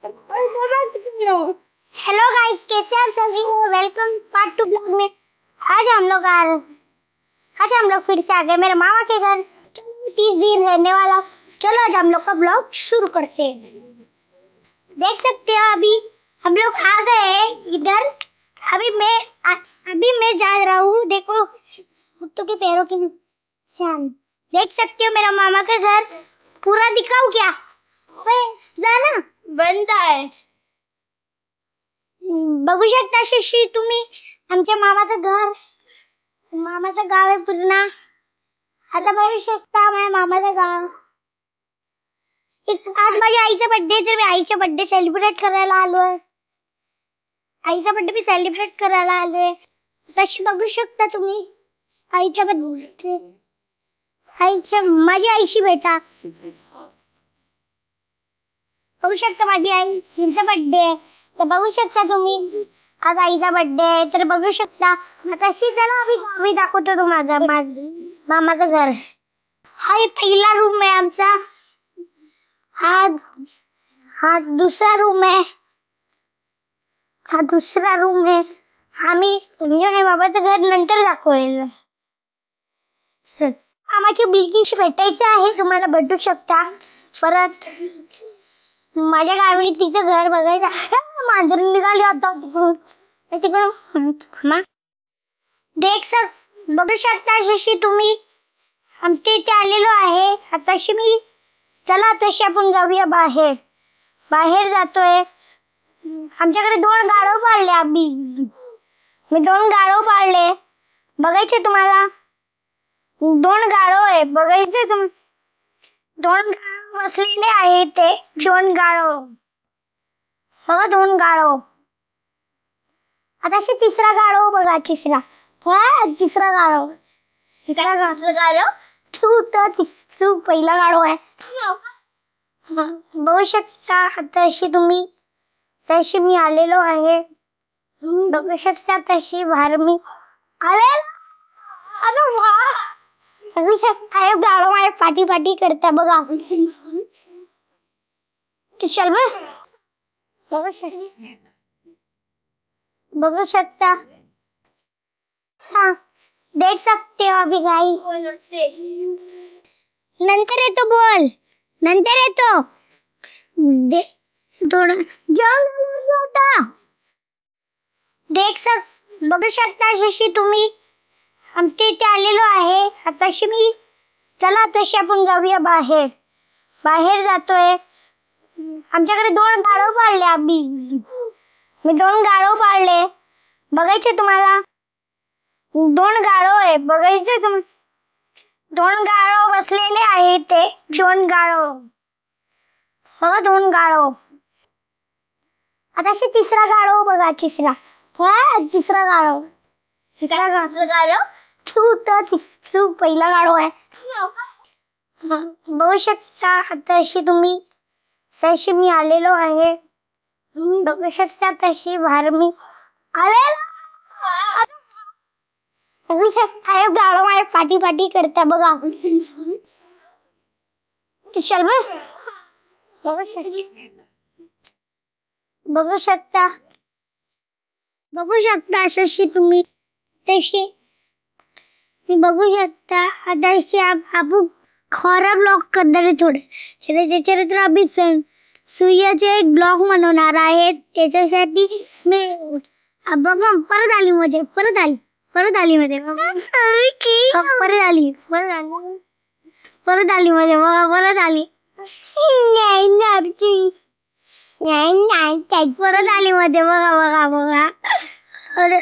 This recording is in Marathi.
हेलो गाइस, कैसे आप सभी हो। वेलकम पार्ट 2 ब्लॉग में। आज हम लोग फिर से आ गए मेरे मामा के घर। 30 दिन रहने वाला। चलो आज हम लोग का ब्लॉग शुरू करते हैं। देख सकते हो अभी हम लोग आ गए हैं इधर। अभी मैं जा रहा हूँ। देखो कुत्तों के पैरों के निशान देख सकते हो। मेरा मामा का घर पूरा दिखाऊं क्या? जाना बनता है। बघू शकता शशी तुम्ही आमच्या मामाचं गाव आहे पूर्ण। आता बघू शकता माझ्या मामाचं गाव। आज माझ्या आईचा बर्थडे तर मी आईचा बर्थडे सेलिब्रेट करायला आलोय। आईचा बर्थडे मी सेलिब्रेट करायला आलोय। तशी बघू शकता तुम्ही आईचा बर्थडे। माझी आईशी भेटा। बघू शकता माझी आई हिचा बर्थडे तर बघू शकता तुम्ही। आज आईचा बर्थडे आहे तर बघू शकता। तशी चला अभी गावी दाखवतो तुम्हाला मामाचं घर। हा पहिला रूम आहे आमचा। हा दूसरा रूम है। आम्ही बाबाचं घर नंतर दाखवेल। आम्हाची बिल्डिंग भेटायचं आहे तुम्हाला भेटू शकता। परत माझ्या गावी तिचं घर बघायचं। मांजर निघाली आता तिकडून। बघू शकता शशी तुम्ही आमच्या इथे आलेलो आहे। आताशी मी चला तशी आपण जाऊया बाहेर। बाहेर जातोय। आमच्याकडे 2 गाढव पाळले आम्ही। मी 2 गाढव पाळले। बघायचे तुम्हाला? 2 गाढव आहे बघायचे 2 गाढव बसलेले आहे ते 2 गाढव। बघा 2 गाढव। आता तिसरा गाढव बघा। तिसरा गाढव तू पहिला गाढव आहे। बघू शकता आता तुम्ही तशी मी आलेलो आहे। बघू शकता तशी बाहेर मी आलेलो। अरे वाह बघू शकता गाढव माझ्या पाठी करता बघा। चल बघू शकता। हाँ देख सकते हो अभी गाई। नंतर येतो बोल। नंतर येतो थोडं बघू शकता शशी तुम्ही आमच्या इथे आलेलो आहे। आताशी मी चला तशी आपण जाऊया बाहेर। बाहेर जातोय। आमच्याकडे 2 गाढव पाळले आम्ही। मी 2 गाढव पाळले। बघायचे तुम्हाला? 2 गाढव आहे बघायचे तुम्ही? 2 गाढव बसलेले आहे ते 2 गाढव। बघा 2 गाढव। आता तिसरा गाढव बघा। तिसरा गाढव तू पहिला गाढव आहे। बघू शकता आता तुम्ही तशी मी आलेलो आहे। बघू शकता तशी बाहेर मी आलेलो। बघू शकता गाढव माझ्या पाठी करता बघा। चल बघू शकता शशी तुम्ही तशी बघू शकता। आता आपण खरं ब्लॉग करणार आहे थोडे। चरित्र अभी सूर्याचे एक ब्लॉग बनवणार आहे। त्याच्यासाठी मी बघा परत आली मध्ये परत आली मध्ये बघा परत आली बघा परत आली परत आली मध्ये बघा। अरे